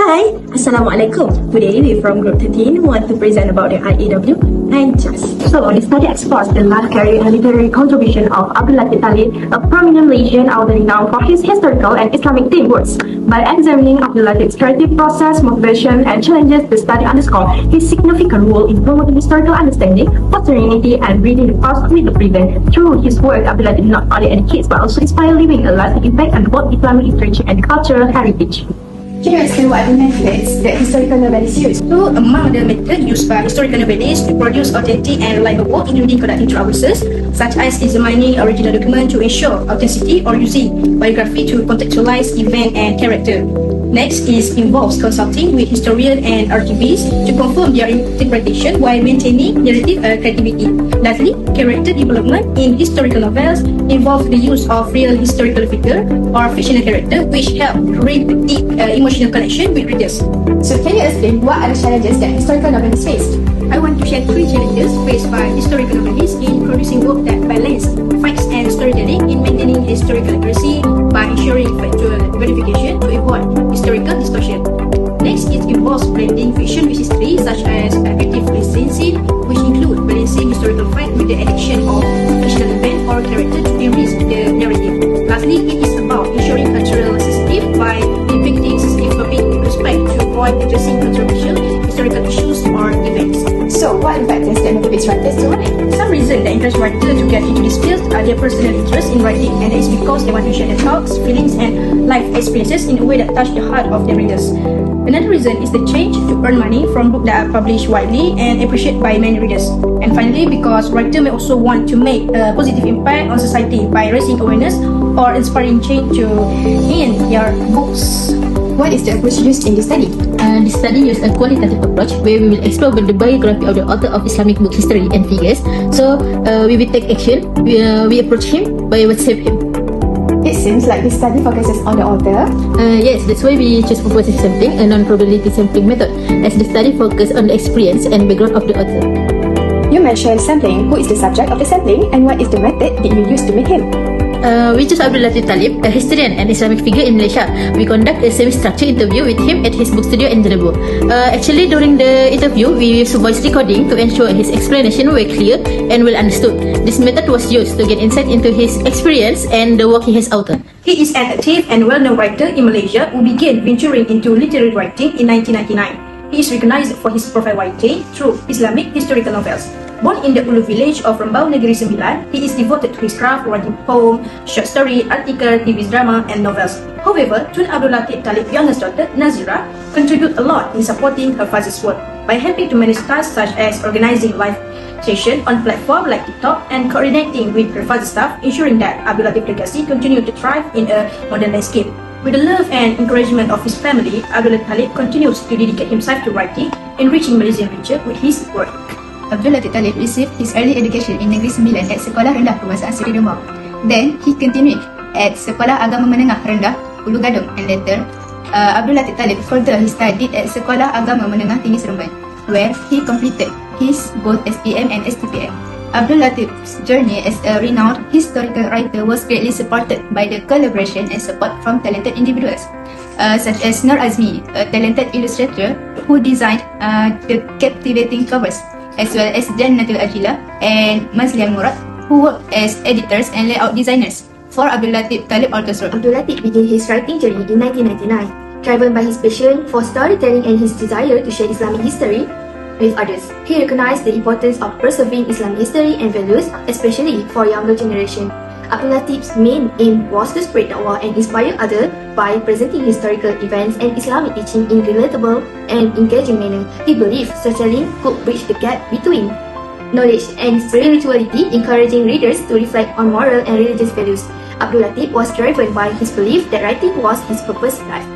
Hi, Assalamualaikum. Today we from Group 13 want to present about the IEW and just. So, the study explores the life, career, and literary contribution of Abdul Latif Talib, a prominent Malaysian author renowned for his historical and Islamic themed works. By examining Abdul Latif's creative process, motivation, and challenges, the study underscores his significant role in promoting historical understanding, fostering unity, and bridging the past with the present. Through his work, Abdul Latif not only educates but also inspires leaving a lasting impact on both Islamic literature and cultural heritage. Can you explain what the methods that historical novelists use? So, among the methods used by historical novelists to produce authentic and reliable work, including conducting thorough research, such as examining original document to ensure authenticity or using biography to contextualize event and character. Next involves consulting with historians and archivists to confirm their interpretation while maintaining narrative creativity. Lastly, character development in historical novels involves the use of real historical figure or fictional character, which help create deep emotional connection with readers. So can you explain what are the challenges that historical novelists face? I want to share 3 challenges faced by historical novelists in producing work that balance facts and storytelling, in maintaining historical accuracy by ensuring factual verification to avoid historical distortion. Next, it involves blending fiction with history, such as fictive scene, which include balancing historical fact with the addition of fictional event or character to enrich the narrative. Lastly, it is about ensuring cultural sensitivity by depicting sensitive topics with respect to avoid addressing controversial historical issues or events. So what are the factors that motivate writers to write? Some reason that encourage writers to get into this field are their personal interest in writing, and that is because they want to share their thoughts, feelings, and life experiences in a way that touch the heart of their readers. Another reason is the change to earn money from books that are published widely and appreciated by many readers. And finally, because writers may also want to make a positive impact on society by raising awareness or inspiring change in their books. What is the approach used in this study? The study used a qualitative approach where we will explore the biography of the author of Islamic book history and figures. So we will take action. We approach him by WhatsApp him. It seems like this study focuses on the author. Yes, that's why we choose purposive sampling, a non-probability sampling method, as the study focuses on the experience and background of the author. You mentioned sampling. Who is the subject of the sampling, and what is the method that you use to meet him? We choose Abdul Latif Talib, a historian and Islamic figure in Malaysia. We conduct a semi-structured interview with him at his book studio in Jelebu. Actually, during the interview, we use voice recording to ensure his explanation were clear and well understood. This method was used to get insight into his experience and the work he has authored. He is an active and well-known writer in Malaysia who began venturing into literary writing in 1999. He is recognized for his profile writing through Islamic historical novels. Born in the Ulu village of Rembau Negeri Sembilan, he is devoted to his craft, writing poem, short story, article, TV drama, and novels. However, Tun Abdul Latif Talib's youngest daughter, Nazira, contributed a lot in supporting her father's work by helping to manage tasks such as organizing live sessions on platforms like TikTok and coordinating with her father's staff, ensuring that Abdul Latif's legacy continued to thrive in a modern landscape. With the love and encouragement of his family, Abdul Latif Talib continues to dedicate himself to writing, enriching Malaysian literature with his work. Abdul Latif Talib received his early education in Negeri Sembilan at Sekolah Rendah Kebangsaan Seri Rembau. Then, he continued at Sekolah Agama Menengah Rendah Ulu Gadong, and later, Abdul Latif Talib further he studied at Sekolah Agama Menengah Tinggi Seremban, where he completed his both SPM and STPM. Abdul Latif's journey as a renowned historical writer was greatly supported by the collaboration and support from talented individuals, such as Nur Azmi, a talented illustrator who designed the captivating covers, as well as Jannatul Ajila and Mazlian Murad, who worked as editors and layout designers for Abdul Latif Talib Authors Room. Abdul Latif began his writing journey in 1999, driven by his passion for storytelling and his desire to share Islamic history with others. He recognized the importance of preserving Islamic history and values, especially for younger generation. Abdul Latif's main aim was to spread da'wah and inspire others by presenting historical events and Islamic teaching in relatable and engaging manner. He believed storytelling could bridge the gap between knowledge and spirituality, encouraging readers to reflect on moral and religious values. Abdul Latif was driven by his belief that writing was his purpose in life.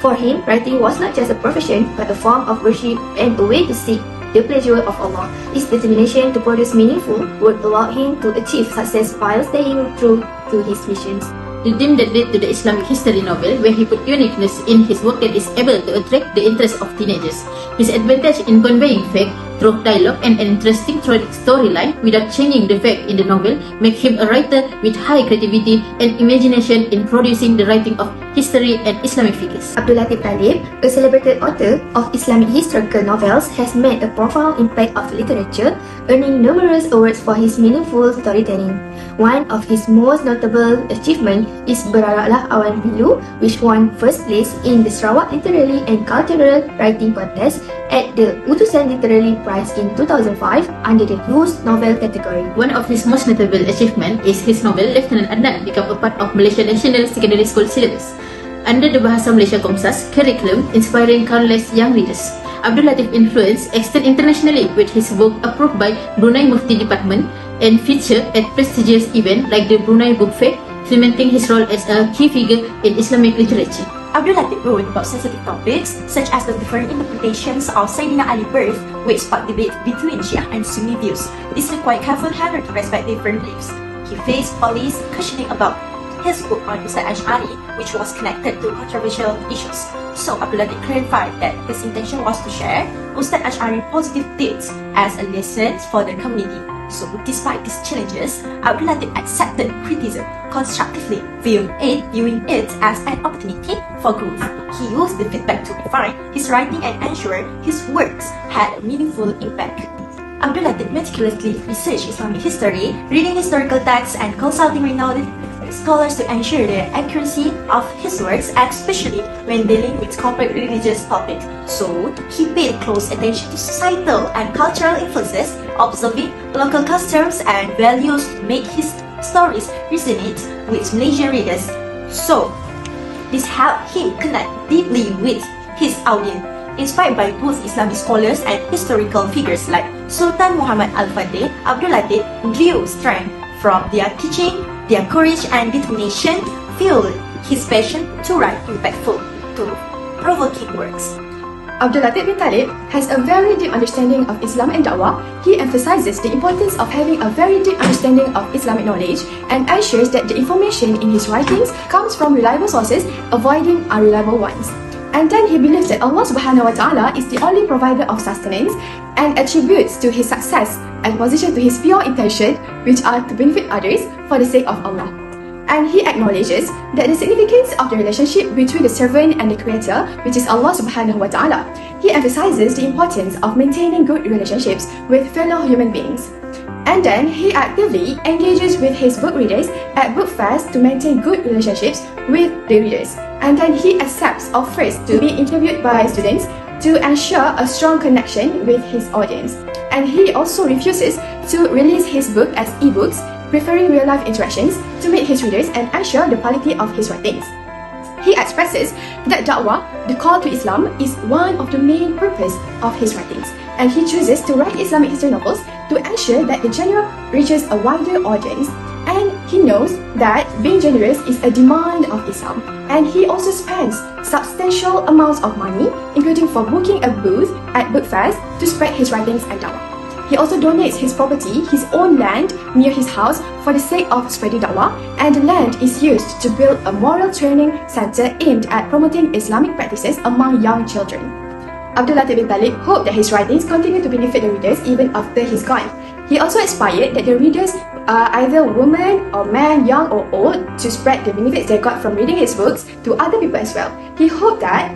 For him, writing was not just a profession, but a form of worship and a way to seek the pleasure of Allah. His determination to produce meaningful work allowed him to achieve success while staying true to his missions. The theme that led to the Islamic history novel, where he put uniqueness in his work that is able to attract the interest of teenagers. His advantage in conveying fact, through dialogue and an interesting storyline without changing the fact in the novel make him a writer with high creativity and imagination in producing the writing of history and Islamic figures. Abdul Latif Talib, a celebrated author of Islamic historical novels, has made a profound impact of literature, earning numerous awards for his meaningful storytelling. One of his most notable achievements is Beraraklah Awan Pilu, which won first place in the Sarawak Literary and Cultural Writing Contest at the Utusan Literary Prize in 2005 under the youth novel category. One of his most notable achievements is his novel Lieutenant Adnan become a part of Malaysia National Secondary School syllabus. Under the Bahasa Malaysia Komsas curriculum, inspiring countless young readers. Abdul Latif influence extend internationally with his book approved by Brunei Mufti Department and featured at prestigious events like the Brunei Book Fair, cementing his role as a key figure in Islamic literature. Abdul Latif wrote about sensitive topics such as the different interpretations of Sayyidina Ali's birth, which sparked debate between Shia and Sunni views. This required careful handling to respect different beliefs. He faced police questioning about his book on Ustad Ash'ari, which was connected to controversial issues. So Abdul Latif clarified that his intention was to share Ustad Ash'ari positive deeds as a lesson for the community. So despite these challenges, Abdul Latif accepted criticism constructively, viewing it as an opportunity for growth. He used the feedback to refine his writing and ensure his works had a meaningful impact. Abdul Latif meticulously researched Islamic history, reading historical texts and consulting renowned scholars to ensure the accuracy of his works, especially when dealing with complex religious topics. So, he paid close attention to societal and cultural influences, observing local customs and values to make his stories resonate with Malaysian readers. So, this helped him connect deeply with his audience. Inspired by both Islamic scholars and historical figures like Sultan Muhammad Al-Fatih, Abdul Latif drew strength from their teaching. Their courage and determination fueled his passion to write impactful, thought-provoking works. Abdul Latif bin Talib has a very deep understanding of Islam and Dawah. He emphasizes the importance of having a very deep understanding of Islamic knowledge and ensures that the information in his writings comes from reliable sources, avoiding unreliable ones. And then he believes that Allah subhanahu wa ta'ala is the only provider of sustenance and attributes to his success and position to his pure intention, which are to benefit others for the sake of Allah. And he acknowledges that the significance of the relationship between the servant and the creator, which is Allah subhanahu wa ta'ala. He emphasizes the importance of maintaining good relationships with fellow human beings. And then he actively engages with his book readers at book fairs to maintain good relationships with the readers. And then he accepts offers to be interviewed by students to ensure a strong connection with his audience. And he also refuses to release his book as ebooks, preferring real-life interactions to meet his readers and ensure the quality of his writings. He expresses that da'wah, the call to Islam, is one of the main purpose of his writings, and he chooses to write Islamic history novels to ensure that the genre reaches a wider audience. And he knows that being generous is a demand of Islam, and he also spends substantial amounts of money, including for booking a booth at book fairs to spread his writings and da'wah. He also donates his property, his own land near his house, for the sake of spreading da'wah, and the land is used to build a moral training center aimed at promoting Islamic practices among young children. Abdul Latif bin Talib hoped that his writings continue to benefit the readers even after he's gone. He also aspired that the readers, either women or men, young or old, to spread the benefits they got from reading his books to other people as well. He hoped that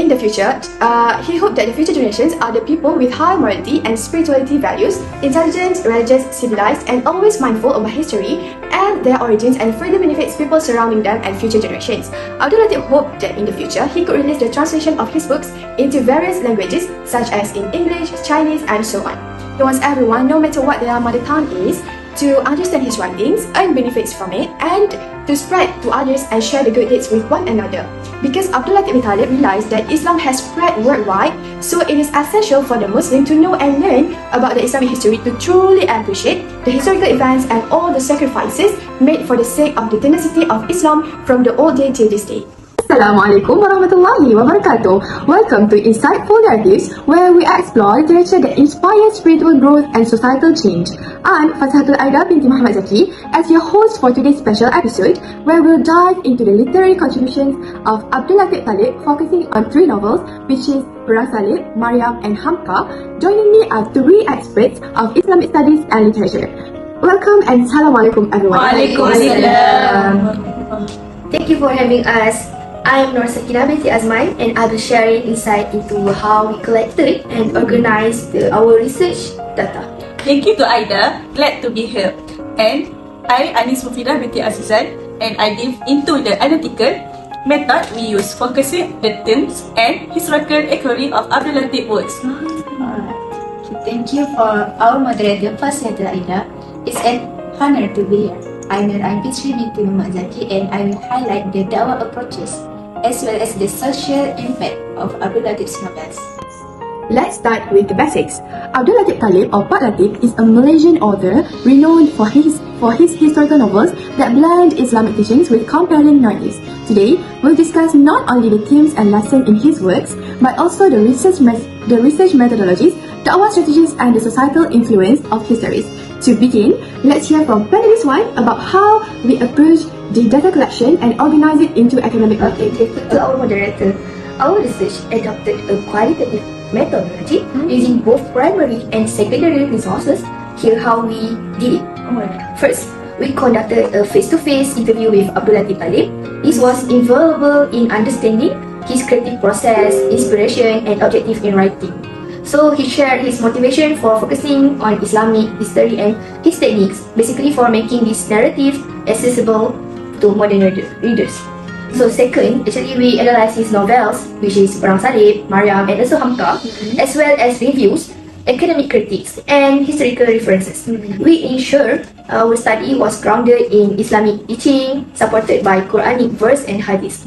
in the future, the future generations are the people with high morality and spirituality values, intelligent, religious, civilized, and always mindful about history and their origins, and further benefits people surrounding them and future generations. Abdul Latif hoped that in the future, he could release the translation of his books into various languages, such as in English, Chinese, and so on. He wants everyone, no matter what their mother tongue is, to understand his writings, earn benefits from it, and to spread to others and share the good deeds with one another. Because Abdul Latif bin Talib realized that Islam has spread worldwide, so it is essential for the Muslim to know and learn about the Islamic history to truly appreciate the historical events and all the sacrifices made for the sake of the tenacity of Islam from the old day till this day. Assalamualaikum warahmatullahi wabarakatuh. Welcome to Insightful Narratives, where we explore literature that inspires spiritual growth and societal change. I'm Fathatul Aida binti Muhammad Zaki as your host for today's special episode, where we'll dive into the literary contributions of Abdul Latif Talib, focusing on 3 novels, which is Perang Salib, Maryam, and Hamka. Joining me are 3 experts of Islamic studies and literature. Welcome and Assalamualaikum everyone. Waalaikumsalam. Thank you for having us. I'm Nur Sakina binti Azman, and I'll be sharing insight into how we collected and organized our research data. Thank you to Aida, glad to be here. And I, Anis Mufidah binti Azizan, and I dive into the analytical method we use, focusing the themes and historical accuracy of Abdul Latif works. Thank you for our moderator, Facilitator Aida. It's an honor to be here. I'm Fitri binti Muhammad Zaki, and I will highlight the dakwah approaches as well as the social impact of Abdul Latif's novels. Let's start with the basics. Abdul Latif Talib, or Pak Latif, is a Malaysian author renowned for his historical novels that blend Islamic teachings with compelling narratives. Today, we'll discuss not only the themes and lessons in his works, but also the research methodologies, dakwah strategies, and the societal influence of his stories. To begin, let's hear from panelist 1 about how we approach the data collection and organize it into academic work. Okay, to our moderator, our research adopted a qualitative methodology using both primary and secondary resources. Here how we did it. First, we conducted a face-to-face interview with Abdul Latif Talib. This was invaluable in understanding his creative process, inspiration, and objective in writing. So he shared his motivation for focusing on Islamic history and his techniques, basically for making this narrative accessible to modern readers. So second, actually we analyzed his novels, which is Perang Salib, Maryam, and also Hamka, as well as reviews, academic critiques, and historical references. We ensured our study was grounded in Islamic teaching, supported by Quranic verse and hadith.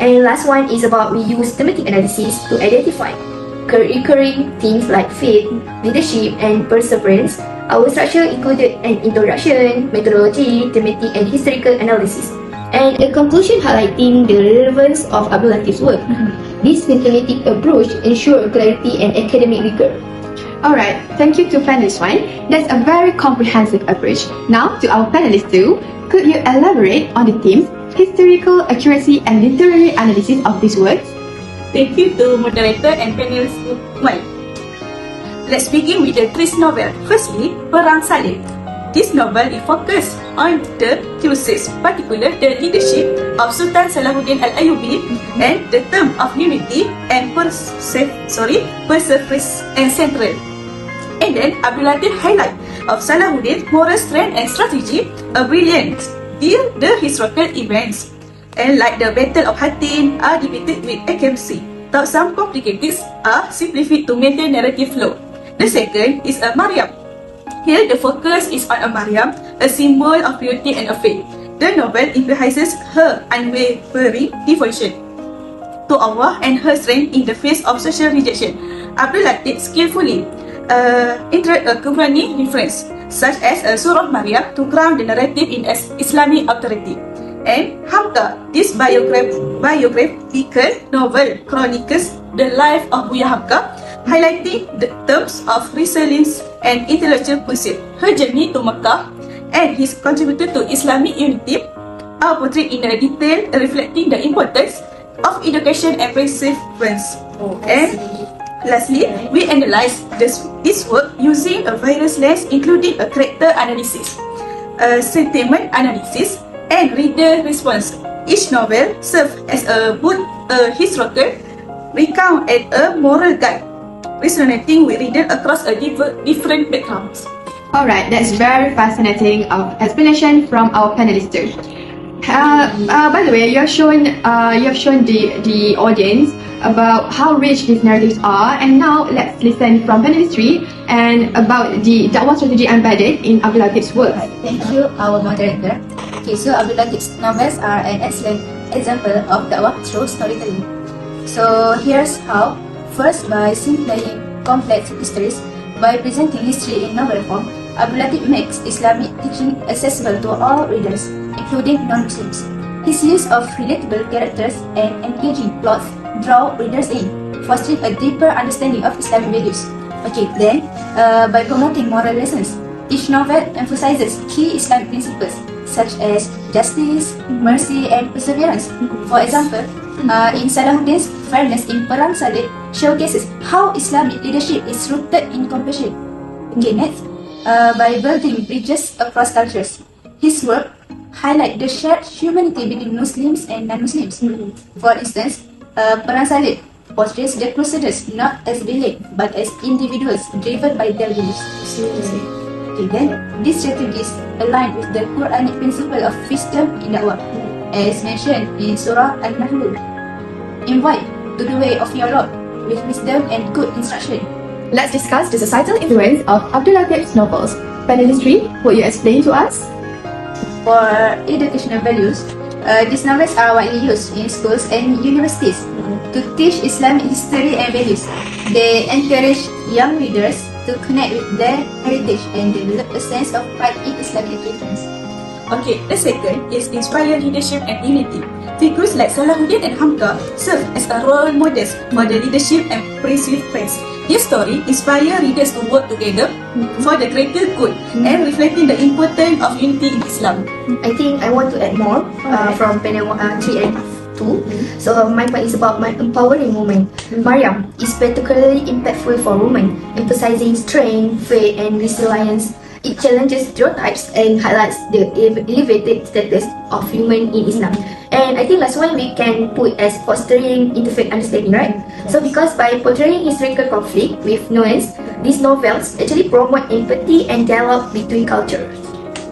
And last one is about we use thematic analysis to identify recurring themes like faith, leadership, and perseverance. Our structure included an introduction, methodology, thematic, and historical analysis, and a conclusion highlighting the relevance of Abdul Latif's work. This systematic approach ensures clarity and academic rigor. Alright, thank you to panelist 1. That's a very comprehensive approach. Now to our panelist 2, could you elaborate on the themes, historical accuracy, and literary analysis of these works? Thank you to moderator and panelist 1. Let's begin with the 3 novel. Firstly, Perang Salib. This novel is focused on the thesis, particularly the leadership of Sultan Salahuddin Al-Ayyubi and the term of unity and perseverance and central. And then Abdul Latif highlight of Salahuddin's moral strength and strategy, a brilliant deal the historical events, and like the Battle of Hattin are depicted with accuracy, though some complications are simplified to maintain narrative flow. The second is a Maryam. Here the focus is on a Maryam, a symbol of purity and of faith. The novel emphasizes her unwavering devotion to Allah and her strength in the face of social rejection. Abdul Latif skillfully introduced a Quranic reference, such as Surah Maryam, to ground the narrative in Islamic authority. And Hamka, this biographical novel chronicles the life of Buya Hamka, highlighting the terms of resilience and intellectual pursuit. Her journey to Mecca and his contribution to Islamic unity are portrayed in a detail reflecting the importance of education and perseverance. And lastly, we analyze this work using a various lens, including a character analysis, a sentiment analysis, and reader response. Each novel serves as both a historical recount and a moral guide, resonating with readers across different backgrounds. Alright, that's very fascinating explanation from our panelist too. By the way, you have shown the audience about how rich these narratives are, and now let's listen from panelist 3 and about the dakwah strategy embedded in Abdul Latif's work. Thank you, our moderator. Okay, so Abdul Latif's novels are an excellent example of dakwah through storytelling. So here's how. First, by simplifying complex histories, by presenting history in novel form, Abdul Latif makes Islamic teaching accessible to all readers, including non-Muslims. His use of relatable characters and engaging plots draw readers in, fostering a deeper understanding of Islamic values. Okay, then, by promoting moral lessons, each novel emphasizes key Islamic principles such as justice, mercy, and perseverance. For example, in Salahuddin's Fairness in Perang Salib showcases how Islamic leadership is rooted in compassion. Okay, next, by building bridges across cultures, his work highlight the shared humanity between Muslims and non-Muslims. For instance, Perang Salib portrays the Crusaders not as villains but as individuals driven by their beliefs. Okay, then these strategies align with the Quranic principle of wisdom in da'wah, as mentioned in Surah An-Nahl. Invite to the way of your Lord with wisdom and good instruction. Let's discuss the societal influence of Abdul Latif's novels. Panelist 3, would you explain to us? For educational values, these novels are widely used in schools and universities to teach Islamic history and values. They encourage young readers to connect with their heritage and develop a sense of pride in Islamic achievements. Okay, the second is inspire leadership and unity. Figures like Salahuddin and Hamka serve as a role models for the leadership and perceived friends. This story inspires readers to work together for the greater good and reflecting the importance of unity in Islam. I think I want to add more from panel 3 and 2. So my point is about my empowering woman. Maryam is particularly impactful for women, emphasizing strength, faith, and resilience. It challenges stereotypes and highlights the elevated status of women in Islam. And I think last one we can put as fostering interfaith understanding, right? So because by portraying historical conflict with nuance, these novels actually promote empathy and dialogue between cultures.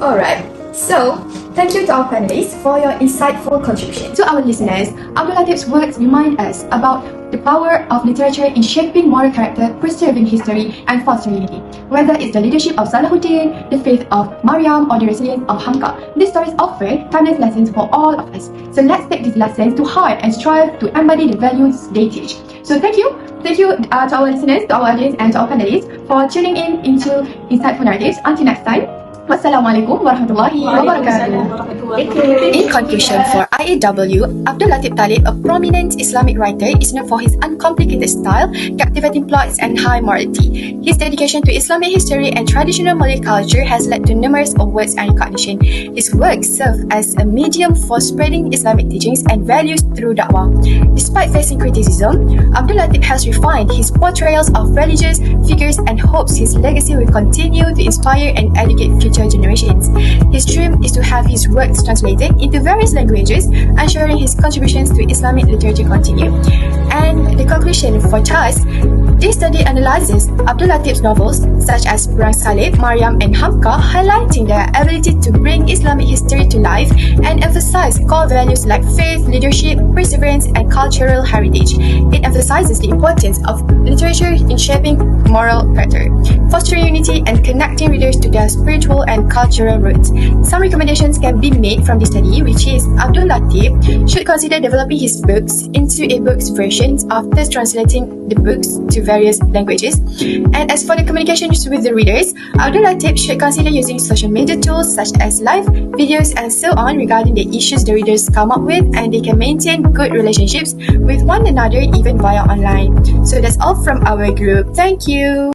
Alright, so thank you to our panelists for your insightful contribution. To our listeners, Abdul Latif's works remind us about the power of literature in shaping moral character, preserving history, and fostering unity. Whether it's the leadership of Salahuddin, the faith of Maryam, or the resilience of Hamka, these stories offer timeless lessons for all of us. So let's take these lessons to heart and strive to embody the values they teach. So thank you to our listeners, to our audience, and to our panelists for tuning in into Insightful Narratives. Until next time, wassalamualaikum warahmatullahi wabarakatuh. In conclusion, for IAW, Abdul Latif Talib, a prominent Islamic writer, is known for his uncomplicated style, captivating plots, and high morality. His dedication to Islamic history and traditional Malay culture has led to numerous awards and recognition. His works serve as a medium for spreading Islamic teachings and values through da'wah. Despite facing criticism, Abdul Latif has refined his portrayals of religious figures and hopes his legacy will continue to inspire and educate future generations. His dream is to have his works translated into various languages, ensuring his contributions to Islamic literature continue. And the conclusion for thus, this study analyzes Abdul Latif's novels such as Perang Salib, Maryam, and Hamka, highlighting their ability to bring Islamic history to life and emphasize core values like faith, leadership, perseverance, and cultural heritage. It emphasizes the importance of literature in shaping moral character, fostering unity, and connecting readers to their spiritual and cultural roots. Some recommendations can be made from this study, which is Abdul Latif should consider developing his books into e-books versions after translating the books to various languages. And as for the communications with the readers, Abdul Latif should consider using social media tools such as live videos and so on regarding the issues the readers come up with, and they can maintain good relationships with one another even via online. So that's all from our group. Thank you.